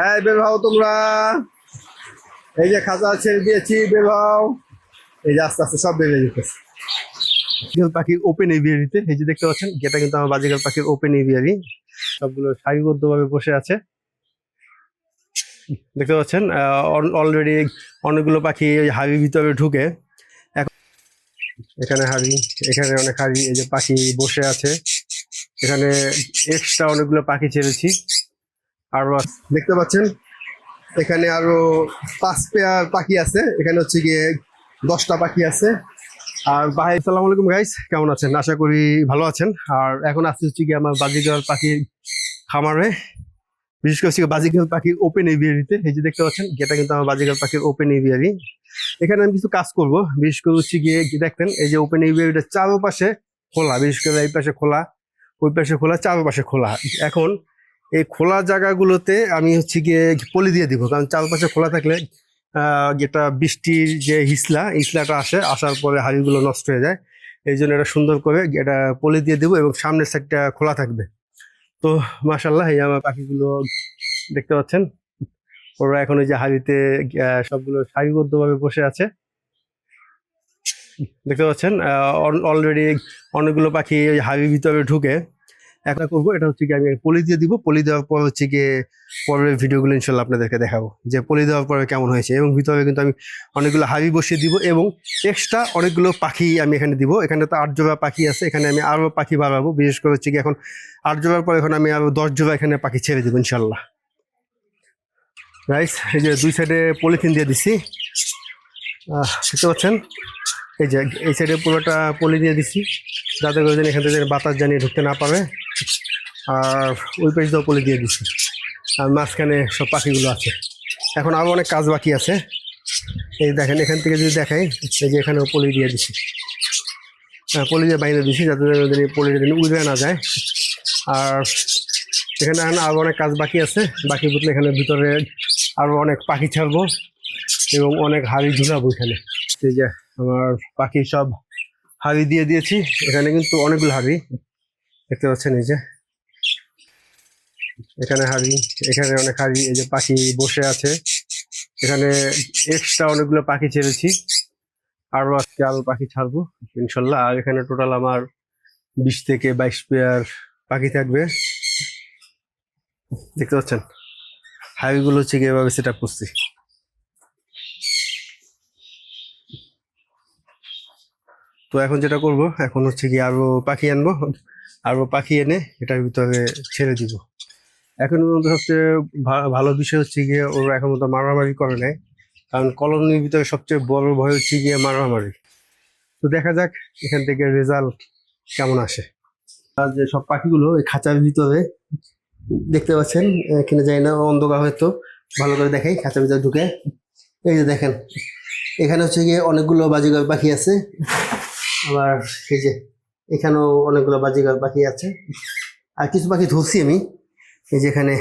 হ্যাঁ, বের হও তোমরা। এই যে খাঁচা ছেড়ে দিয়েছি, বের হও। এই যে আস্তে আস্তে সব বেরিয়ে যেতেছে। বাজিগাল পাখির ওপেন এভিয়ারিতে এই যে দেখতে পাচ্ছেন, এটা কিন্তু আমার বাজিগাল পাখির ওপেন এভিয়ারি। সবগুলো সারিবদ্ধ ভাবে বসে আছে, দেখতে পাচ্ছেন। অলরেডি অনেকগুলো পাখি ওই হাড়ির ভিতরে ঢুকে এখন। এখানে হাড়ি, এখানে অনেক হাড়ি, এই যে পাখি বসে আছে এখানে। এক্সট্রা অনেকগুলো পাখি ছেড়েছি আরো দেখতে পাচ্ছেন। এখানে আরো 5 পেয়ার পাখি আছে। এখানে হচ্ছে গিয়ে 10টা পাখি আছে। আর ভাই, আসসালামু আলাইকুম গাইস, কেমন আছেন? আশা করি ভালো আছেন। আর এখন আসছে হচ্ছে গিয়ে আমার বাজিগাল পাখির খামারে, বিশেষ করে হচ্ছে বাজিগাল পাখির ওপেন এভিয়ারিতে এই যে দেখতে পাচ্ছেন, এটা কিন্তু আমার বাজিগাল পাখির ওপেন এভিয়ারি। এখানে আমি কিছু কাজ করব, বিশেষ করে হচ্ছে গিয়ে দেখতেন এই যে ওপেন এভিয়ারিটা চারপাশে খোলা, বিশেষ করে এই পাশে খোলা, ওই পাশে খোলা, চারপাশে খোলা। এখন এই খোলা জায়গাগুলোতে আমি হচ্ছে গিয়ে পলি দিয়ে দিব, কারণ চারপাশে খোলা থাকলে যেটা বৃষ্টির যে হিসলাটা আসার পরে হাড়িগুলো নষ্ট হয়ে যায়। এই জন্য এটা সুন্দর করে এটা পলি দিয়ে দেবো এবং সামনের সাইডটা খোলা থাকবে। তো মাশাল্লাহ, এই আমার পাখিগুলো দেখতে পাচ্ছেন, ওরা এখন এই যে হাড়িতে সবগুলো সারিবদ্ধভাবে বসে আছে, দেখতে পাচ্ছেন। অলরেডি অনেকগুলো পাখি ওই হাড়ির ভিতরে ঢুকে একটা করবো, এটা হচ্ছে কি আমি পলি দিয়ে দিব। পলি দেওয়ার পর হচ্ছে গিয়ে পরের ভিডিওগুলো ইনশাল্লাহ আপনাদেরকে দেখাবো যে পলি দেওয়ার পরে কেমন হয়েছে। এবং ভিতরে কিন্তু আমি অনেকগুলো হাড়ি বসিয়ে দিব এবং এক্সট্রা অনেকগুলো পাখি আমি এখানে দিব। এখানে তো 8 জোড়া পাখি আছে, এখানে আমি আরো পাখি বাড়াবো। বিশেষ করে হচ্ছে কি এখন 8 জোড়ার পর এখন আমি আরো 10 জোড়া এখানে পাখি ছেড়ে দিব ইনশাল্লাহ। রাইস, এই যে 2 সাইডে পলিথিন দিয়ে দিচ্ছি, দেখতে পাচ্ছেন। এই যে এই সাইডে পুরোটা পলি দিয়ে দিচ্ছি, যাতে করে যেন এখান থেকে বাতাস জানিয়ে ঢুকতে না পারে। আর ওই পাশ দিয়েও পলি দিয়ে দিচ্ছি, আর মাঝখানে সব পাখিগুলো আছে। এখন আরও অনেক কাজ বাকি আছে। এই দেখেন, এখান থেকে যদি দেখাই, এই যে এখানেও পলি দিয়ে দিচ্ছি, পলি দিয়ে বাইরে দিচ্ছি, যাতে পলি যদি উড়ে না যায়। আর এখানে আরও অনেক কাজ বাকি আছে। বাকি বুঝলে এখানে ভিতরে আরও অনেক পাখি ছাড়বো এবং অনেক হাড়ি ঝুলাবো এখানে। এই যে আমার পাখি সব হাড়ি দিয়ে দিয়েছি। এখানে কিন্তু অনেকগুলো হাড়ি দেখতে পাচ্ছেন, এই যে এখানে হাড়ি, এখানে অনেক হাড়ি, এই যে পাখি বসে আছে এখানে। এক্সট্রা অনেকগুলো পাখি ছেড়েছি, আরো আজকে আরো পাখি ছাড়বো ইনশাল্লাহ। আর এখানে টোটাল আমার 20 থেকে 22 পেয়ার পাখি থাকবে, দেখতে পাচ্ছেন। হাড়িগুলো হচ্ছে গিয়ে এভাবে সেট আপ করছি। তো এখন যেটা করব, এখন হচ্ছে গিয়ে আরো পাখি আনবো, আরো পাখি এনে এটার ভিতরে ছেড়ে দিব। এখন পর্যন্ত সবচেয়ে ভালো বিষয় হচ্ছে গিয়ে ওরা এখন মতো মারামারি করে নেয়, কারণ কলোনির ভিতরে সবচেয়ে বড় ভয় হচ্ছে গিয়ে মারামারি। তো দেখা যাক এখান থেকে রেজাল্ট কেমন আসে। আর যে সব পাখিগুলো এই খাঁচার ভিতরে দেখতে পাচ্ছেন, এখানে যাই না, অন্ধকার হয়তো, ভালো করে দেখাই। খাঁচার ভিতরে ঢুকে এই যে দেখেন, এখানে হচ্ছে গিয়ে অনেকগুলো বাজিগার পাখি আছে। আবার এই যে এখানেও অনেকগুলো বাজিগার পাখি আছে। আর কিছু পাখি ধরছি আমি, এই যে এখানে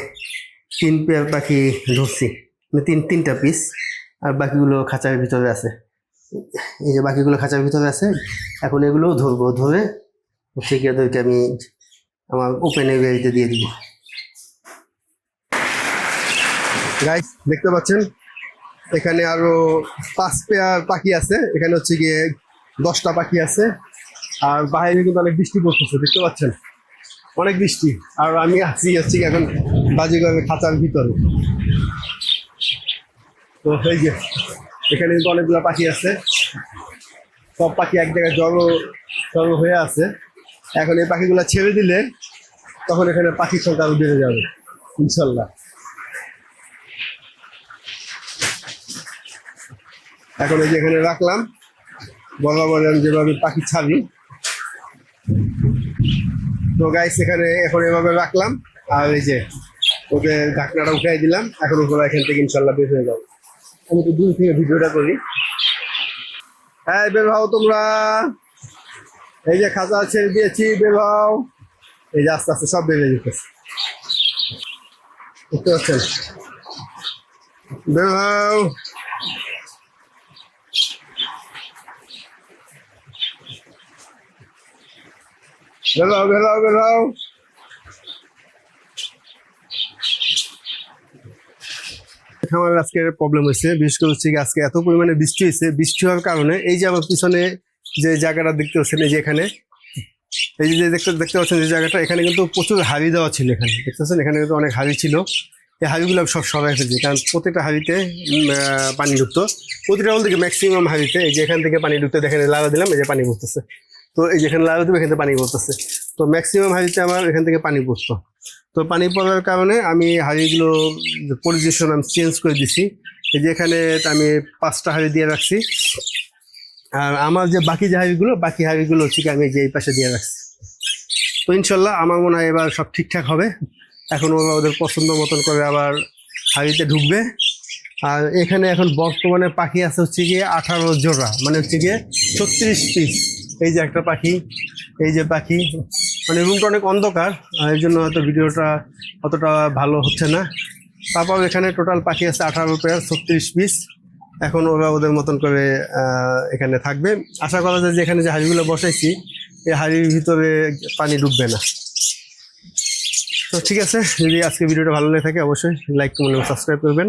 3 পেয়ার পাখি ধরছি, মানে তিনটা পিস। আর বাকিগুলো খাঁচার ভিতরে আছে, এই যে বাকিগুলো খাঁচার ভিতরে আছে। এখন এগুলো ধরবো, ধরে হচ্ছে গিয়ে ওদেরকে আমি আমার ওপেন এরিয়াতে দিয়ে দিব। গাইস, দেখতে পাচ্ছেন এখানে আরো 5 পেয়ার পাখি আছে। এখানে হচ্ছে গিয়ে 10টা পাখি আছে। আর বাইরে কিন্তু অনেক বৃষ্টি পড়তেছে, দেখতে পাচ্ছেন, অনেক বৃষ্টি। আর আমি আছি হচ্ছে এখন বাজিগরের খাঁচার ভিতরে। তো এই যে এখানে কিন্তু অনেকগুলো পাখি আছে, সব পাখি এক জায়গায় জড়ো হয়ে আছে। এখন এই পাখিগুলো ছেড়ে দিলে তখন এখানে পাখির সংখ্যা আরো বেড়ে যাবে ইনশাল্লাহ। এখন এই যে এখানে রাখলাম, বরাবর আমি যেভাবে পাখি ছাড়ি। তো গাইস, এখানে এখন এভাবে রাখলাম, আর এই যে ওদের ঢাকনাটা উঠাই দিলাম। এখন ওগুলো এখান থেকে ইনশাল্লাহ বের হয়ে যাবে। আমি তো দূর থেকে ভিডিওটা করি। হ্যাঁ, বের হও তোমরা। এই যে খাঁচা ছেড়ে দিয়েছি, বের হও। এই যে আস্তে আস্তে সব বেরিয়ে যেতেছে, বুঝতে পারছেন। বের হও। বের হও, বের হও, বের হও। খামারের আজকে প্রবলেম হয়েছে, বিশেষ করে হচ্ছে আজকে এত পরিমাণে বৃষ্টি হয়েছে। বৃষ্টি হওয়ার কারণে এই যে আমার পিছনে যে জায়গাটা দেখতে পাচ্ছেন, এই যে এখানে এই যে দেখতে পাচ্ছেন যে জায়গাটা, এখানে কিন্তু প্রচুর হাড়ি দেওয়া ছিল। এখানে দেখতে পাচ্ছেন এখানে কিন্তু অনেক হাড়ি ছিল। এই হাড়িগুলো সব সরাই ফেলছি, কারণ প্রত্যেকটা হাড়িতে পানি ঢুকতো। প্রতিটা বলতে ম্যাক্সিমাম হাড়িতে এই যে এখান থেকে পানি ঢুকতে দেখেন, লাড়া দিলাম, এই যে পানি পড়তেছে। তো এই যেখানে লাড়া দেবো এখান থেকে পানি পড়তেছে। তো ম্যাক্সিমাম হাড়িতে আমার এখান থেকে পানি পড়তো। তো পানি পড়ার কারণে আমি হাঁড়িগুলো পজিশন আমি চেঞ্জ করে দিছি। এই যে এখানে আমি 5টা হাঁড়ি দিয়ে রাখছি, আর আমার যে বাকি যে বাকি হাঁড়িগুলো হচ্ছে কি আমি যে এই পাশে দিয়ে রাখছি। তো ইনশাল্লাহ আমার মনে হয় এবার সব ঠিকঠাক হবে। এখন ওরা ওদের পছন্দ মতন করে আবার হাঁড়িতে ঢুকবে। আর এখানে এখন বর্তমানে পাখি আছে হচ্ছে গিয়ে 18 জোড়া, মানে হচ্ছে গিয়ে 36 পিস। এই যে একটা পাখি, এই যে পাখি, মানে রুমটা অনেক অন্ধকার, আর এই জন্য হয়তো ভিডিওটা অতটা ভালো হচ্ছে না। তারপর এখানে টোটাল পাখি আছে 18 পেয়ার, 36 পিস। এখন ওরা ওদের মতন করে এখানে থাকবে। আশা করা যায় যে এখানে যে হাঁড়িগুলো বসাইছি, এই হাঁড়ির ভিতরে পানি ঢুকবে না। তো ঠিক আছে, যদি আজকে ভিডিওটা ভালো লেগে থাকে অবশ্যই লাইক কমেন্ট এবং সাবস্ক্রাইব করবেন।